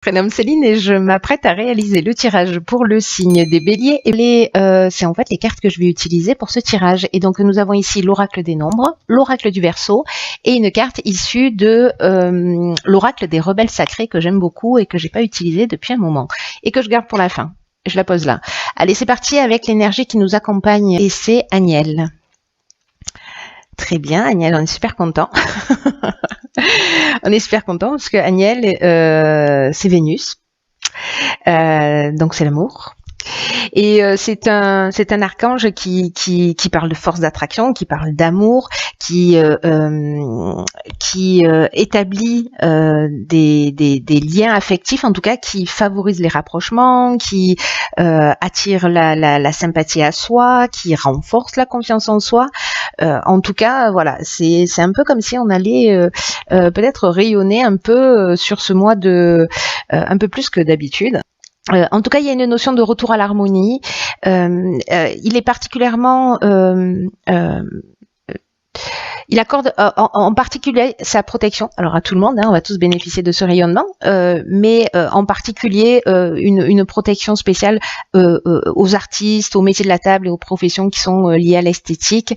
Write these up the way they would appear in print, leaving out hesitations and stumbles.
Prénomme Céline et je m'apprête à réaliser le tirage pour le signe des béliers. Et c'est en fait les cartes que je vais utiliser pour ce tirage. Et donc nous avons ici l'oracle des nombres, l'oracle du Verseau et une carte issue de l'oracle des rebelles sacrés que j'aime beaucoup et que j'ai pas utilisé depuis un moment et que je garde pour la fin. Je la pose là. Allez, c'est parti avec l'énergie qui nous accompagne et c'est Agnelle. Très bien, Agnelle, on est super content. On est super content parce que Agnelle, c'est Vénus, donc c'est l'amour. Et c'est un archange qui parle de force d'attraction, qui parle d'amour, qui établit des liens affectifs, en tout cas qui favorise les rapprochements, qui attire la sympathie à soi, qui renforce la confiance en soi. En tout cas, voilà, c'est un peu comme si on allait peut-être rayonner un peu sur ce mois de un peu plus que d'habitude. En tout cas, il y a une notion de retour à l'harmonie. Il est particulièrement, il accorde en particulier sa protection. Alors à tout le monde, hein, on va tous bénéficier de ce rayonnement, mais en particulier une protection spéciale aux artistes, aux métiers de la table et aux professions qui sont liées à l'esthétique.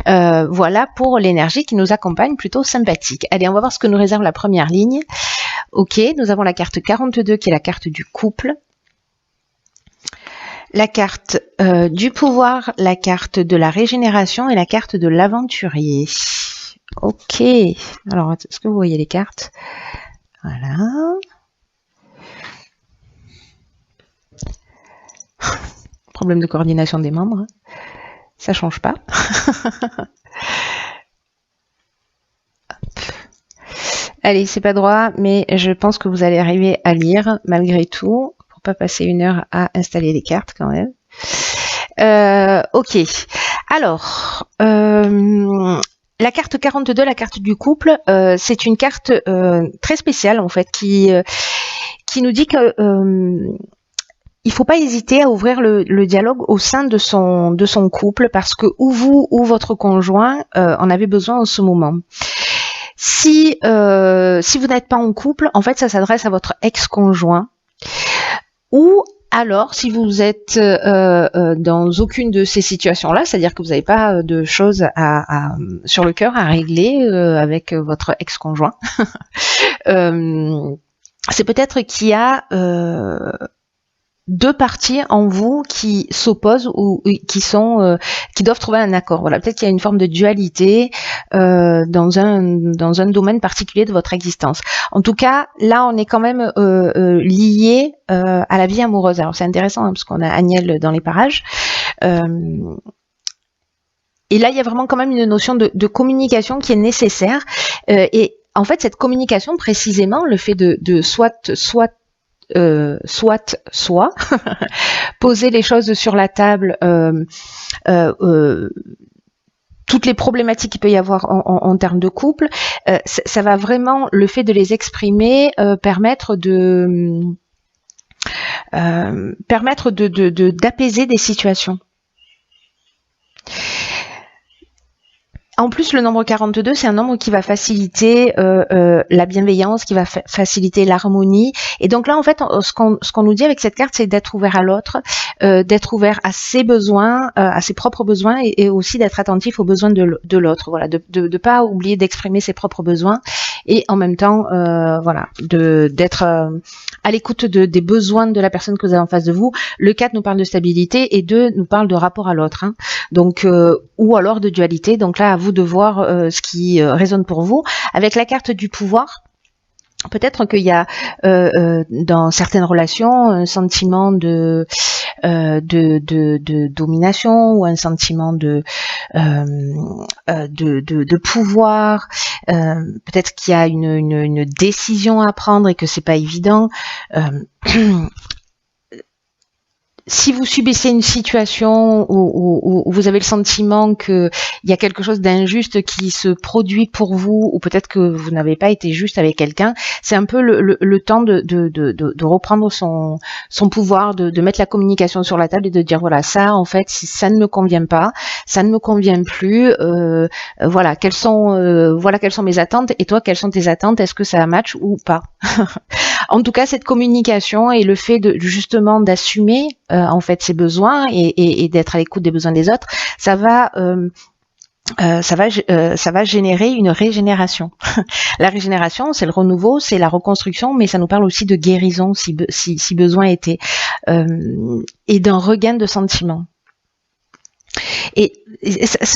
Voilà pour l'énergie qui nous accompagne, plutôt sympathique. Allez, on va voir ce que nous réserve la première ligne. Ok, nous avons la carte 42 qui est la carte du couple. La carte du pouvoir, la carte de la régénération et la carte de l'aventurier. Ok, alors est-ce que vous voyez les cartes? Voilà. Problème de coordination des membres, ça change pas. Allez, c'est pas droit, mais je pense que vous allez arriver à lire malgré tout. Pas passer une heure à installer les cartes quand même. Ok. Alors, la carte 42, la carte du couple, c'est une carte très spéciale en fait qui nous dit que il faut pas hésiter à ouvrir le dialogue au sein de son couple parce que ou vous ou votre conjoint en avez besoin en ce moment. Si vous n'êtes pas en couple, en fait, ça s'adresse à votre ex-conjoint. Ou alors, si vous êtes dans aucune de ces situations-là, c'est-à-dire que vous n'avez pas de choses sur le cœur à régler avec votre ex-conjoint, c'est peut-être qu'il y a deux parties en vous qui s'opposent ou qui doivent trouver un accord. Voilà, peut-être qu'il y a une forme de dualité dans un domaine particulier de votre existence. En tout cas, là, on est quand même lié à la vie amoureuse. Alors, c'est intéressant hein, parce qu'on a Agnelle dans les parages. Et là, il y a vraiment quand même une notion de communication qui est nécessaire. Et en fait, cette communication, précisément, le fait de soit poser les choses sur la table, toutes les problématiques qu'il peut y avoir en termes de couple, ça va vraiment, le fait de les exprimer, permettre d'apaiser des situations. En plus, le nombre 42, c'est un nombre qui va faciliter la bienveillance, qui va faciliter l'harmonie. Et donc là, en fait, ce qu'on nous dit avec cette carte, c'est d'être ouvert à l'autre, d'être ouvert à ses besoins, à ses propres besoins, et aussi d'être attentif aux besoins de l'autre. Voilà, de pas oublier d'exprimer ses propres besoins, et en même temps, voilà, d'être à l'écoute des besoins de la personne que vous avez en face de vous. Le 4 nous parle de stabilité et 2 nous parle de rapport à l'autre. Hein. Donc, ou alors de dualité. Donc là, à vous de voir ce qui résonne pour vous. Avec la carte du pouvoir, peut-être qu'il y a dans certaines relations un sentiment de domination ou un sentiment de pouvoir. Peut-être qu'il y a une décision à prendre et que c'est pas évident. si vous subissez une situation où vous avez le sentiment qu'il y a quelque chose d'injuste qui se produit pour vous, ou peut-être que vous n'avez pas été juste avec quelqu'un, c'est un peu le temps de reprendre son pouvoir, de mettre la communication sur la table et de dire voilà, ça en fait, si ça ne me convient pas, ça ne me convient plus, voilà, quelles sont mes attentes, et toi, quelles sont tes attentes, est-ce que ça match ou pas? En tout cas, cette communication et le fait de justement d'assumer en fait ses besoins et d'être à l'écoute des besoins des autres, ça va générer une régénération. La régénération, c'est le renouveau, c'est la reconstruction, mais ça nous parle aussi de guérison si besoin était, et d'un regain de sentiments. Et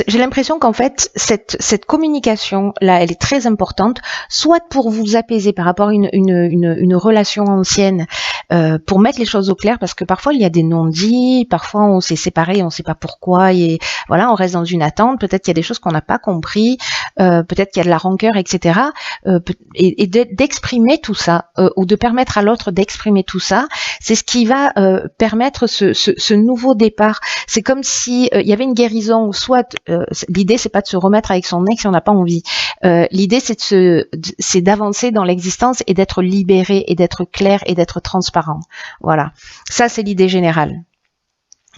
j'ai l'impression qu'en fait, cette communication-là, elle est très importante, soit pour vous apaiser par rapport à une relation ancienne, pour mettre les choses au clair, parce que parfois il y a des non-dits, parfois on s'est séparés, on ne sait pas pourquoi, et voilà, on reste dans une attente, peut-être qu'il y a des choses qu'on n'a pas compris, peut-être qu'il y a de la rancœur, etc. Et d'exprimer tout ça, ou de permettre à l'autre d'exprimer tout ça, c'est ce qui va permettre ce nouveau départ. C'est comme si il y avait une guérison, soit l'idée c'est pas de se remettre avec son ex si on n'a pas envie. L'idée c'est d'avancer dans l'existence et d'être libéré et d'être clair et d'être transparent. Voilà, ça c'est l'idée générale.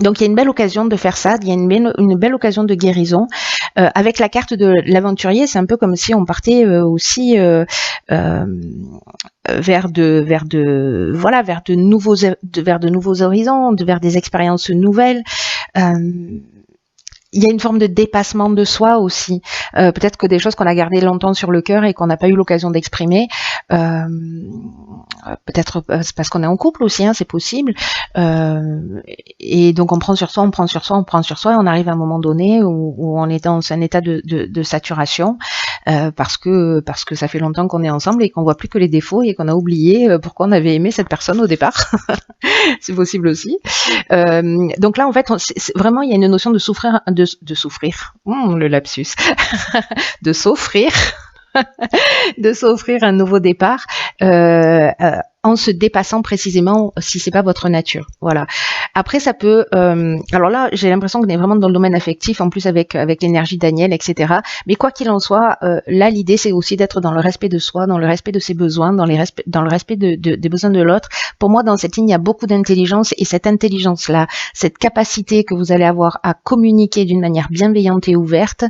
Donc il y a une belle occasion de faire ça, il y a une belle occasion de guérison. Avec la carte de l'aventurier, c'est un peu comme si on partait aussi vers de nouveaux horizons, vers des expériences nouvelles. Il y a une forme de dépassement de soi aussi. Peut-être que des choses qu'on a gardées longtemps sur le cœur et qu'on n'a pas eu l'occasion d'exprimer. Peut-être c'est parce qu'on est en couple aussi, hein, c'est possible. Et donc on prend sur soi, et on arrive à un moment donné où on est dans un état de saturation parce que ça fait longtemps qu'on est ensemble et qu'on voit plus que les défauts et qu'on a oublié pourquoi on avait aimé cette personne au départ. C'est possible aussi. Donc là en fait, vraiment il y a une notion de souffrir, de souffrir. Le lapsus. De s'offrir. De s'offrir un nouveau départ en se dépassant précisément si c'est pas votre nature. Voilà. Après ça peut alors là j'ai l'impression qu'on est vraiment dans le domaine affectif en plus avec l'énergie Daniel, etc. Mais quoi qu'il en soit, là l'idée c'est aussi d'être dans le respect de soi, dans le respect de ses besoins, dans le respect des besoins de l'autre. Pour moi dans cette ligne il y a beaucoup d'intelligence, et cette intelligence là, cette capacité que vous allez avoir à communiquer d'une manière bienveillante et ouverte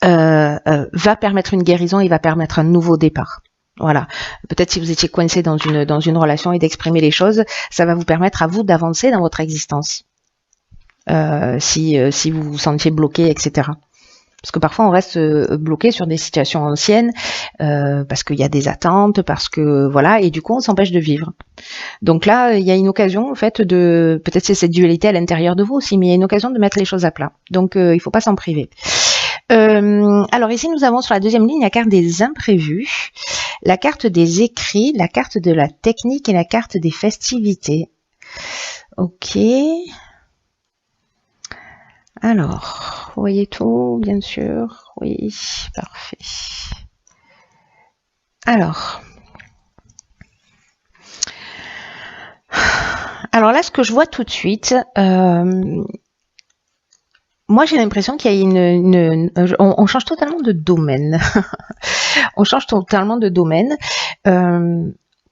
va permettre une guérison et va permettre un nouveau départ. Voilà. Peut-être si vous étiez coincé dans une relation et d'exprimer les choses, ça va vous permettre à vous d'avancer dans votre existence. Si vous vous sentiez bloqué, etc. Parce que parfois on reste bloqué sur des situations anciennes, parce qu'il y a des attentes, parce que voilà, et du coup on s'empêche de vivre. Donc là, il y a une occasion en fait peut-être c'est cette dualité à l'intérieur de vous aussi, mais il y a une occasion de mettre les choses à plat. Donc il faut pas s'en priver. Alors ici nous avons sur la deuxième ligne la carte des imprévus, la carte des écrits, la carte de la technique et la carte des festivités. Ok. Alors, vous voyez tout, bien sûr. Oui, parfait. Alors là, ce que je vois tout de suite, moi, j'ai l'impression qu'il y a on change totalement de domaine. On change totalement de domaine.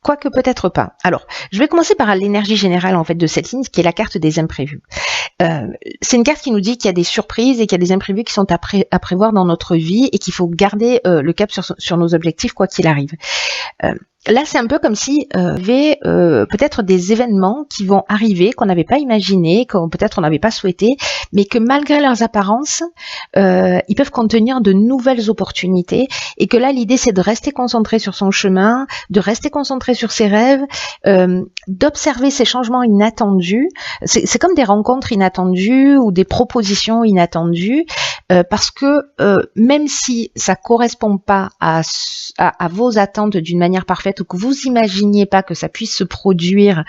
Quoique peut-être pas. Alors, je vais commencer par l'énergie générale en fait de cette ligne, qui est la carte des imprévus. C'est une carte qui nous dit qu'il y a des surprises et qu'il y a des imprévus qui sont à prévoir dans notre vie et qu'il faut garder le cap sur nos objectifs quoi qu'il arrive. Là, c'est un peu comme si il y avait peut-être des événements qui vont arriver qu'on n'avait pas imaginé, qu'on peut-être on n'avait pas souhaité, mais que malgré leurs apparences, ils peuvent contenir de nouvelles opportunités, et que là, l'idée, c'est de rester concentré sur son chemin, de rester concentré sur ses rêves, d'observer ces changements inattendus. C'est comme des rencontres inattendues ou des propositions inattendues, parce que même si ça correspond pas à vos attentes d'une manière parfaite, ou que vous imaginiez pas que ça puisse se produire,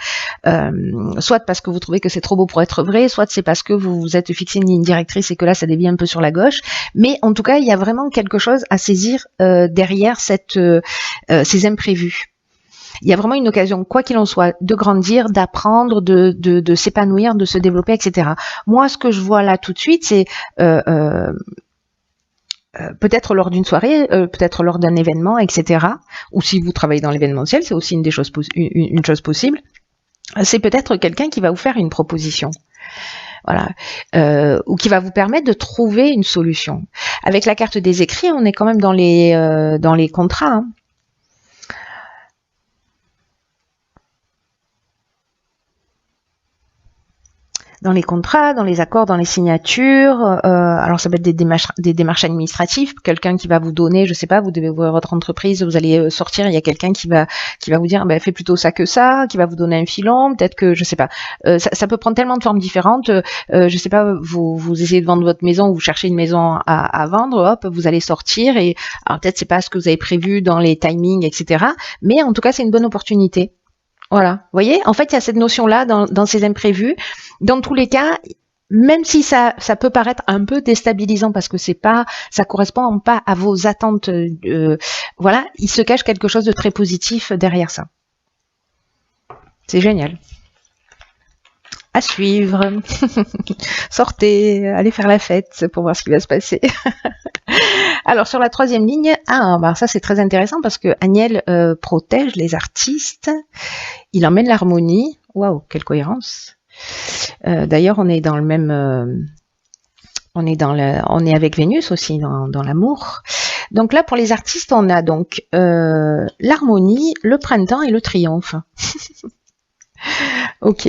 soit parce que vous trouvez que c'est trop beau pour être vrai, soit c'est parce que vous vous êtes fixé une ligne directrice et que là ça dévie un peu sur la gauche, mais en tout cas il y a vraiment quelque chose à saisir derrière ces imprévus. il y a vraiment une occasion, quoi qu'il en soit, de grandir, d'apprendre, de s'épanouir, de se développer, etc. Moi, ce que je vois là tout de suite, c'est peut-être lors d'une soirée, peut-être lors d'un événement, etc. Ou si vous travaillez dans l'événementiel, c'est aussi une chose possible. C'est peut-être quelqu'un qui va vous faire une proposition. Voilà, ou qui va vous permettre de trouver une solution. Avec la carte des écrits, on est quand même dans les contrats. Hein. Dans les contrats, dans les accords, dans les signatures. Alors ça peut être des démarches administratives, quelqu'un qui va vous donner, je sais pas, vous devez ouvrir votre entreprise, vous allez sortir, il y a quelqu'un qui va vous dire, ben, fais plutôt ça que ça, qui va vous donner un filon, peut-être que, je sais pas, ça peut prendre tellement de formes différentes. Je sais pas, vous essayez de vendre votre maison, vous cherchez une maison à vendre, hop, vous allez sortir et alors peut-être c'est pas ce que vous avez prévu dans les timings, etc. Mais en tout cas c'est une bonne opportunité. Voilà, vous voyez, en fait, il y a cette notion-là dans ces imprévus. Dans tous les cas, même si ça peut paraître un peu déstabilisant parce que ça correspond pas à vos attentes, voilà, il se cache quelque chose de très positif derrière ça. C'est génial. À suivre. Sortez, allez faire la fête pour voir ce qui va se passer. Alors sur la troisième ligne, bah ça c'est très intéressant parce que Aniel protège les artistes, il emmène l'harmonie. Waouh, quelle cohérence. D'ailleurs on est dans le même, on est avec Vénus aussi dans l'amour. Donc là pour les artistes on a donc l'harmonie, le printemps et le triomphe. Ok,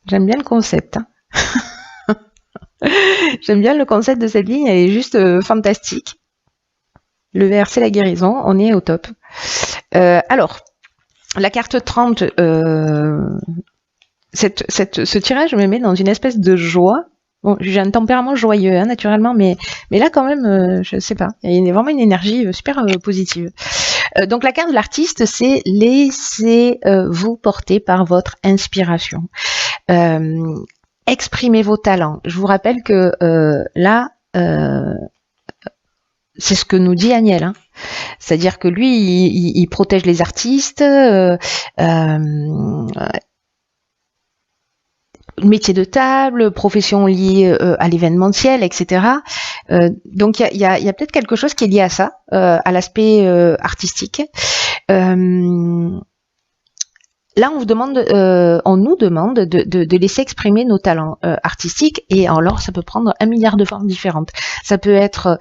j'aime bien le concept. Hein. J'aime bien le concept de cette ligne, elle est juste fantastique. Le vert, c'est la guérison, on est au top. Alors, la carte 30, ce tirage me met dans une espèce de joie. Bon, j'ai un tempérament joyeux, hein, naturellement, mais là, quand même, je sais pas, il y a vraiment une énergie super positive. Donc, la carte de l'artiste, c'est laissez-vous porter par votre inspiration. Exprimez vos talents. Je vous rappelle que là, c'est ce que nous dit Aniel. Hein. C'est-à-dire que lui, il protège les artistes, métier de table, profession liée à l'événementiel, etc. Donc il y a peut-être quelque chose qui est lié à ça, à l'aspect artistique. Là, on nous demande de laisser exprimer nos talents artistiques et alors ça peut prendre 1 milliard de formes différentes. Ça peut être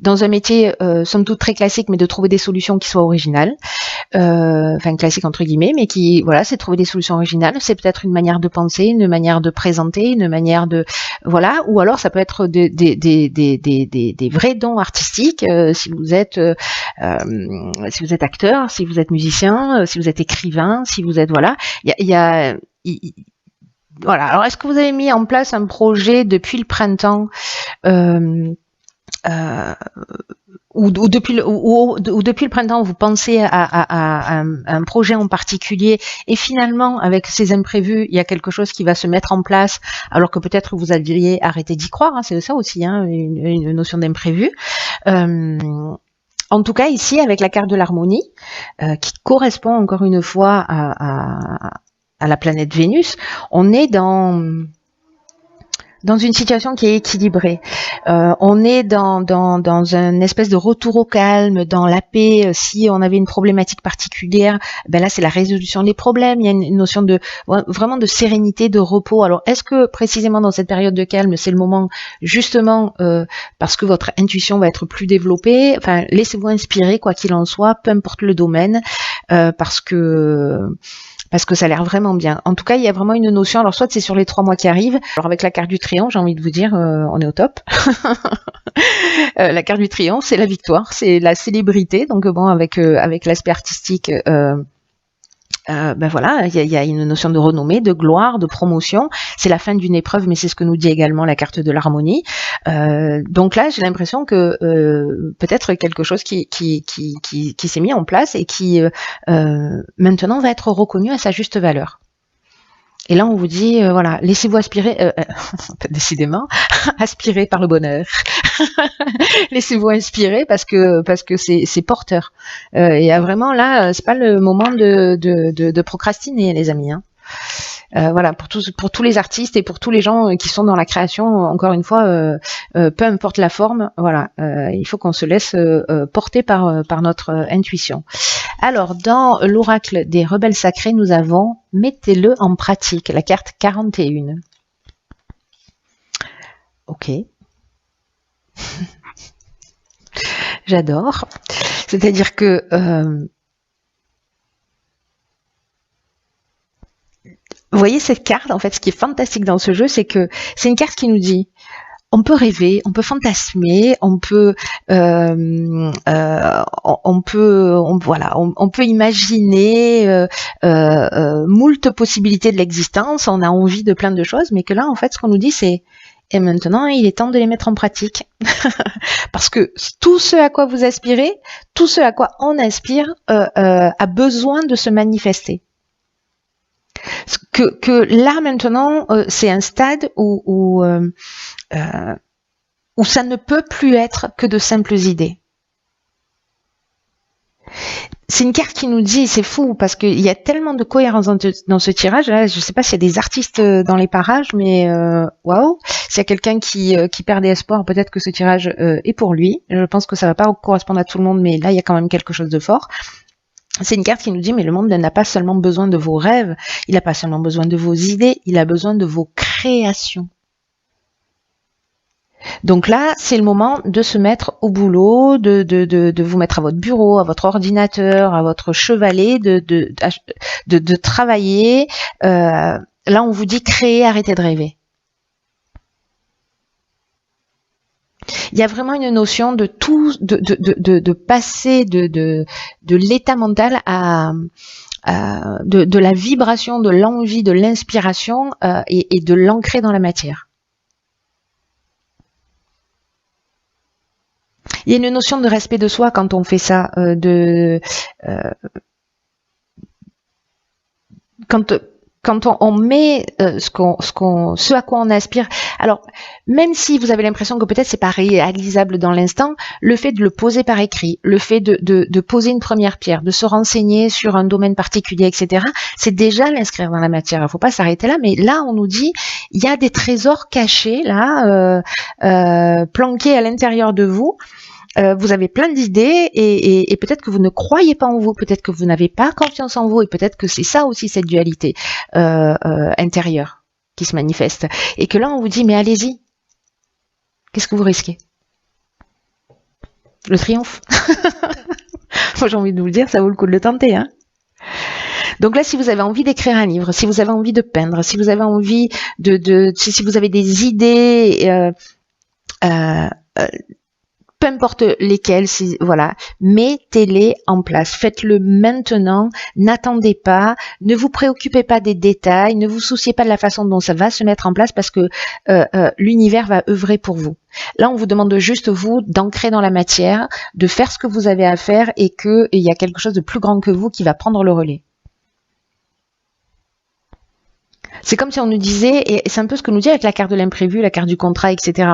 dans un métier somme toute très classique, mais de trouver des solutions qui soient originales, enfin classique entre guillemets, mais qui voilà, c'est trouver des solutions originales. C'est peut-être une manière de penser, une manière de présenter, une manière de voilà, ou alors ça peut être des vrais dons artistiques. Si vous êtes acteur, si vous êtes musicien, si vous êtes écrivain, si vous êtes voilà, voilà. Alors est-ce que vous avez mis en place un projet depuis le printemps ou depuis le printemps, vous pensez à un projet en particulier et finalement, avec ces imprévus, il y a quelque chose qui va se mettre en place alors que peut-être vous aviez arrêté d'y croire, hein, c'est ça aussi, hein, une notion d'imprévu. En tout cas, ici, avec la carte de l'harmonie, qui correspond encore une fois à la planète Vénus, on est dans une situation qui est équilibrée. On est dans un espèce de retour au calme, dans la paix. Si on avait une problématique particulière, ben là c'est la résolution des problèmes. Il y a une notion de vraiment de sérénité, de repos. Alors est-ce que précisément dans cette période de calme, c'est le moment justement parce que votre intuition va être plus développée. Enfin, laissez-vous inspirer quoi qu'il en soit, peu importe le domaine, parce que ça a l'air vraiment bien. En tout cas, il y a vraiment une notion, alors soit c'est sur les 3 mois qui arrivent, alors avec la carte du triomphe, j'ai envie de vous dire, on est au top. La carte du triomphe, c'est la victoire, c'est la célébrité, donc bon, avec l'aspect artistique, ben voilà, il y a une notion de renommée, de gloire, de promotion. C'est la fin d'une épreuve, mais c'est ce que nous dit également la carte de l'harmonie. Donc là, j'ai l'impression que peut-être quelque chose qui s'est mis en place et qui maintenant va être reconnu à sa juste valeur. Et là, on vous dit, voilà, laissez-vous aspirer, décidément, aspirer par le bonheur. Laissez-vous inspirer parce que c'est porteur. Et vraiment là, c'est pas le moment de procrastiner, les amis. Hein. Voilà, pour tous les artistes et pour tous les gens qui sont dans la création, encore une fois, peu importe la forme, voilà, il faut qu'on se laisse porter par notre intuition. Alors, dans l'oracle des rebelles sacrés, nous avons « Mettez-le en pratique », la carte 41. Ok. J'adore. C'est-à-dire que vous voyez cette carte, en fait, ce qui est fantastique dans ce jeu, c'est que c'est une carte qui nous dit on peut rêver, on peut fantasmer, on peut imaginer moult possibilités de l'existence, on a envie de plein de choses, mais que là, en fait, ce qu'on nous dit, c'est et maintenant, il est temps de les mettre en pratique. Parce que tout ce à quoi vous aspirez, tout ce à quoi on aspire, a besoin de se manifester. Que là, maintenant, c'est un stade où ça ne peut plus être que de simples idées. C'est une carte qui nous dit, c'est fou, parce qu'il y a tellement de cohérence dans ce tirage. Là, je ne sais pas s'il y a des artistes dans les parages, mais waouh, s'il y a quelqu'un qui perd des espoirs, peut-être que ce tirage est pour lui. Je pense que ça ne va pas correspondre à tout le monde, mais là, il y a quand même quelque chose de fort. C'est une carte qui nous dit, mais le monde n'a pas seulement besoin de vos rêves, il n'a pas seulement besoin de vos idées, il a besoin de vos créations. Donc là, c'est le moment de se mettre au boulot, de vous mettre à votre bureau, à votre ordinateur, à votre chevalet, de travailler. Là, on vous dit créer, arrêtez de rêver. Il y a vraiment une notion de tout, de passer de l'état mental à de la vibration, de l'envie, de l'inspiration et de l'ancrer dans la matière. Il y a une notion de respect de soi quand on fait ça, quand on met ce à quoi on aspire. Alors, même si vous avez l'impression que peut-être c'est pas réalisable dans l'instant, le fait de le poser par écrit, le fait de poser une première pierre, de se renseigner sur un domaine particulier, etc., c'est déjà l'inscrire dans la matière. Il ne faut pas s'arrêter là, mais là, on nous dit, il y a des trésors cachés, là, planqués à l'intérieur de vous. Vous avez plein d'idées et peut-être que vous ne croyez pas en vous, peut-être que vous n'avez pas confiance en vous et peut-être que c'est ça aussi cette dualité intérieure qui se manifeste. Et que là on vous dit mais allez-y, qu'est-ce que vous risquez? Le triomphe. Moi j'ai envie de vous le dire, ça vaut le coup de le tenter. Hein. Donc là, si vous avez envie d'écrire un livre, si vous avez envie de peindre, si vous avez envie si vous avez des idées peu importe lesquels, voilà, mettez-les en place. Faites-le maintenant, n'attendez pas, ne vous préoccupez pas des détails, ne vous souciez pas de la façon dont ça va se mettre en place parce que l'univers va œuvrer pour vous. Là, on vous demande juste, vous, d'ancrer dans la matière, de faire ce que vous avez à faire et qu'il y a quelque chose de plus grand que vous qui va prendre le relais. C'est comme si on nous disait, et c'est un peu ce que nous dit avec la carte de l'imprévu, la carte du contrat, etc.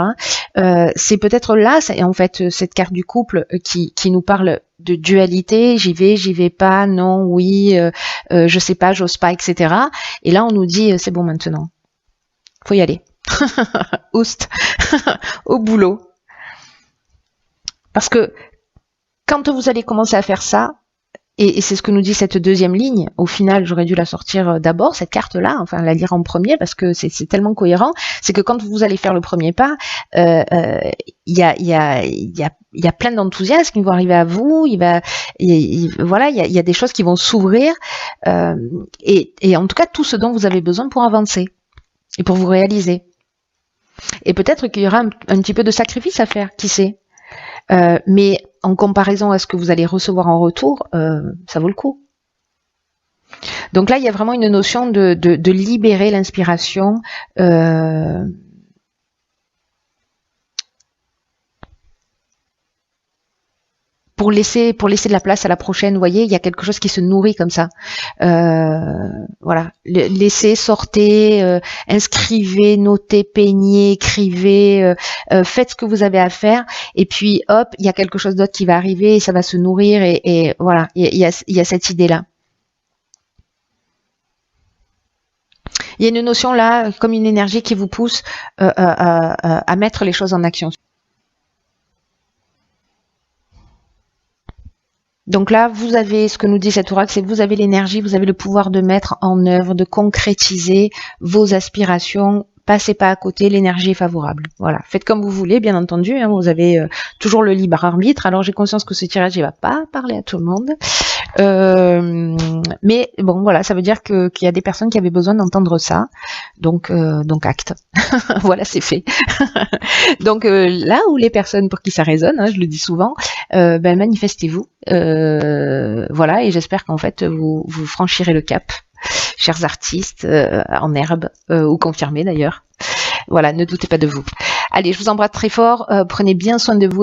C'est peut-être là, en fait, cette carte du couple qui nous parle de dualité, j'y vais pas, non, oui, je sais pas, j'ose pas, etc. Et là, on nous dit, c'est bon maintenant, faut y aller. Oust, au boulot. Parce que quand vous allez commencer à faire ça, et c'est ce que nous dit cette deuxième ligne. Au final, j'aurais dû la sortir d'abord, cette carte-là, enfin la lire en premier, parce que c'est tellement cohérent. C'est que quand vous allez faire le premier pas, il y a plein d'enthousiasme qui vont arriver à vous. Voilà, il y a des choses qui vont s'ouvrir. Et en tout cas, tout ce dont vous avez besoin pour avancer et pour vous réaliser. Et peut-être qu'il y aura un petit peu de sacrifice à faire, qui sait. Mais en comparaison à ce que vous allez recevoir en retour, ça vaut le coup. Donc là, il y a vraiment une notion de libérer l'inspiration. pour laisser de la place à la prochaine. Vous voyez, il y a quelque chose qui se nourrit comme ça. Voilà, laissez, sortez, inscrivez, notez, peignez, écrivez, faites ce que vous avez à faire, et puis hop, il y a quelque chose d'autre qui va arriver et ça va se nourrir, et voilà, il y a cette idée-là. Il y a une notion là, comme une énergie qui vous pousse à mettre les choses en action. Donc là, vous avez ce que nous dit cet oracle, c'est que vous avez l'énergie, vous avez le pouvoir de mettre en œuvre, de concrétiser vos aspirations. Passez pas à côté, l'énergie est favorable. Voilà, faites comme vous voulez, bien entendu. Hein, vous avez toujours le libre arbitre. Alors j'ai conscience que ce tirage, il va pas parler à tout le monde. Mais bon, voilà, ça veut dire qu'il y a des personnes qui avaient besoin d'entendre ça. Donc acte. Voilà, c'est fait. Donc là où les personnes pour qui ça résonne, hein, je le dis souvent, manifestez-vous. Voilà, et j'espère qu'en fait vous franchirez le cap, chers artistes, en herbe ou confirmés d'ailleurs. Voilà, ne doutez pas de vous. Allez, je vous embrasse très fort. Prenez bien soin de vous.